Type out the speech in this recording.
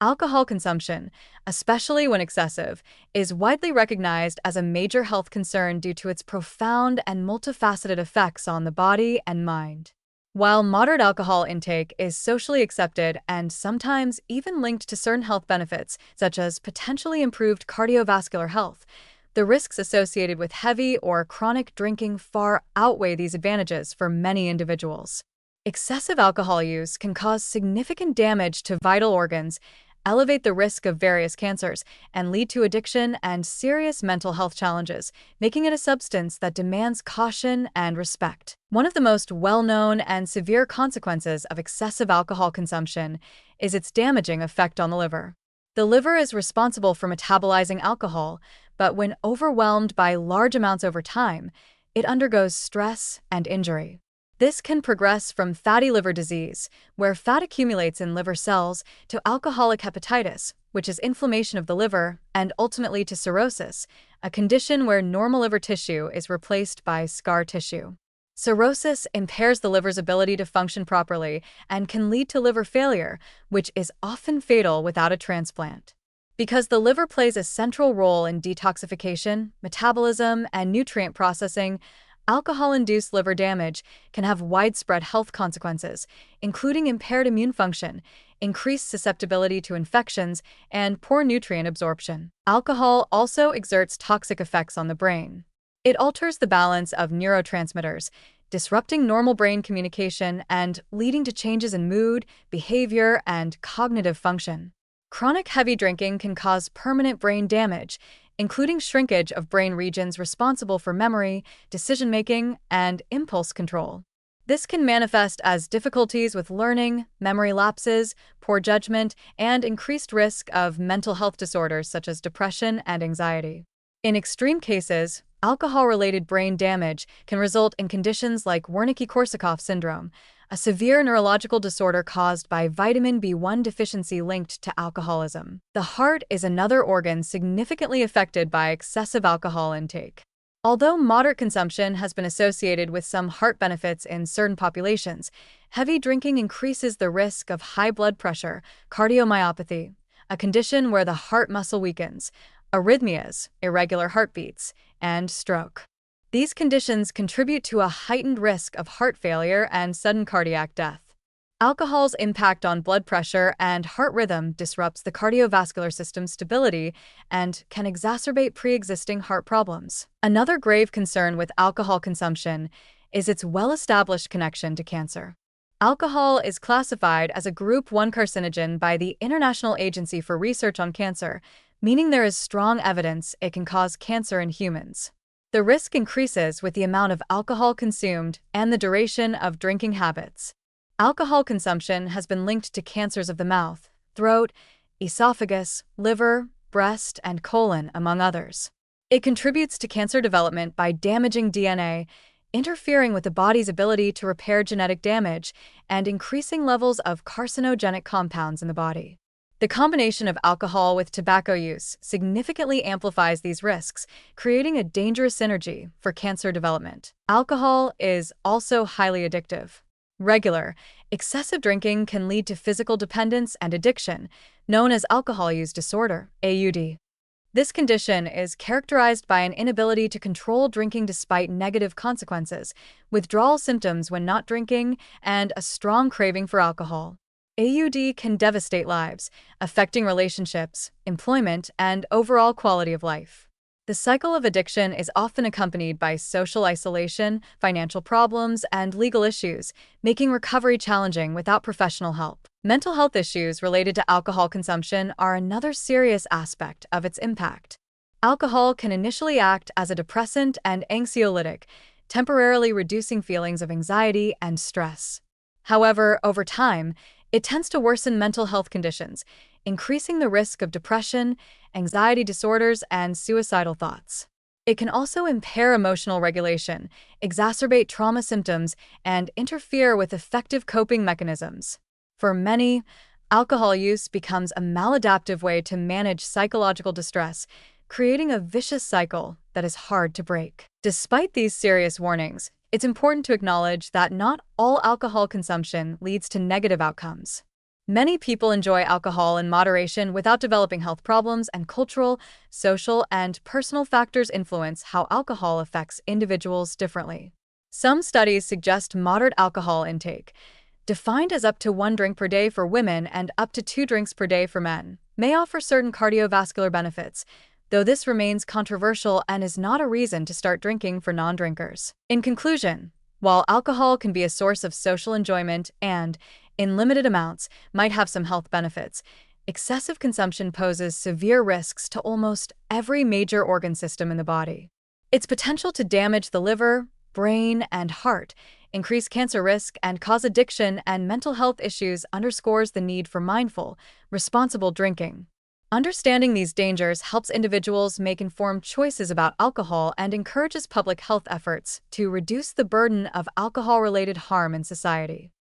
Alcohol consumption, especially when excessive, is widely recognized as a major health concern due to its profound and multifaceted effects on the body and mind. While moderate alcohol intake is socially accepted and sometimes even linked to certain health benefits, such as potentially improved cardiovascular health, the risks associated with heavy or chronic drinking far outweigh these advantages for many individuals. Excessive alcohol use can cause significant damage to vital organs, elevate the risk of various cancers, and lead to addiction and serious mental health challenges, making it a substance that demands caution and respect. One of the most well-known and severe consequences of excessive alcohol consumption is its damaging effect on the liver. The liver is responsible for metabolizing alcohol, but when overwhelmed by large amounts over time, it undergoes stress and injury. This can progress from fatty liver disease, where fat accumulates in liver cells, to alcoholic hepatitis, which is inflammation of the liver, and ultimately to cirrhosis, a condition where normal liver tissue is replaced by scar tissue. Cirrhosis impairs the liver's ability to function properly and can lead to liver failure, which is often fatal without a transplant. Because the liver plays a central role in detoxification, metabolism, and nutrient processing, alcohol-induced liver damage can have widespread health consequences, including impaired immune function, increased susceptibility to infections, and poor nutrient absorption. Alcohol also exerts toxic effects on the brain. It alters the balance of neurotransmitters, disrupting normal brain communication and leading to changes in mood, behavior, and cognitive function. Chronic heavy drinking can cause permanent brain damage, including shrinkage of brain regions responsible for memory, decision-making, and impulse control. This can manifest as difficulties with learning, memory lapses, poor judgment, and increased risk of mental health disorders such as depression and anxiety. In extreme cases, alcohol-related brain damage can result in conditions like Wernicke-Korsakoff syndrome, a severe neurological disorder caused by vitamin B1 deficiency linked to alcoholism. The heart is another organ significantly affected by excessive alcohol intake. Although moderate consumption has been associated with some heart benefits in certain populations, heavy drinking increases the risk of high blood pressure, cardiomyopathy, a condition where the heart muscle weakens, arrhythmias, irregular heartbeats, and stroke. These conditions contribute to a heightened risk of heart failure and sudden cardiac death. Alcohol's impact on blood pressure and heart rhythm disrupts the cardiovascular system's stability and can exacerbate pre-existing heart problems. Another grave concern with alcohol consumption is its well-established connection to cancer. Alcohol is classified as a Group 1 carcinogen by the International Agency for Research on Cancer, meaning there is strong evidence it can cause cancer in humans. The risk increases with the amount of alcohol consumed and the duration of drinking habits. Alcohol consumption has been linked to cancers of the mouth, throat, esophagus, liver, breast, and colon, among others. It contributes to cancer development by damaging DNA, interfering with the body's ability to repair genetic damage, and increasing levels of carcinogenic compounds in the body. The combination of alcohol with tobacco use significantly amplifies these risks, creating a dangerous synergy for cancer development. Alcohol is also highly addictive. Regular, excessive drinking can lead to physical dependence and addiction, known as alcohol use disorder, AUD. This condition is characterized by an inability to control drinking despite negative consequences, withdrawal symptoms when not drinking, and a strong craving for alcohol. AUD can devastate lives, affecting relationships, employment, and overall quality of life. The cycle of addiction is often accompanied by social isolation, financial problems, and legal issues, making recovery challenging without professional help. Mental health issues related to alcohol consumption are another serious aspect of its impact. Alcohol can initially act as a depressant and anxiolytic, temporarily reducing feelings of anxiety and stress. However, over time, it tends to worsen mental health conditions, increasing the risk of depression, anxiety disorders, and suicidal thoughts. It can also impair emotional regulation, exacerbate trauma symptoms, and interfere with effective coping mechanisms. For many, alcohol use becomes a maladaptive way to manage psychological distress, creating a vicious cycle that is hard to break. Despite these serious warnings, it's important to acknowledge that not all alcohol consumption leads to negative outcomes. Many people enjoy alcohol in moderation without developing health problems, and cultural, social, and personal factors influence how alcohol affects individuals differently. Some studies suggest moderate alcohol intake, defined as up to 1 drink per day for women and up to 2 drinks per day for men, may offer certain cardiovascular benefits, though this remains controversial and is not a reason to start drinking for non-drinkers. In conclusion, while alcohol can be a source of social enjoyment and, in limited amounts, might have some health benefits, excessive consumption poses severe risks to almost every major organ system in the body. Its potential to damage the liver, brain, and heart, increase cancer risk, and cause addiction and mental health issues underscores the need for mindful, responsible drinking. Understanding these dangers helps individuals make informed choices about alcohol and encourages public health efforts to reduce the burden of alcohol-related harm in society.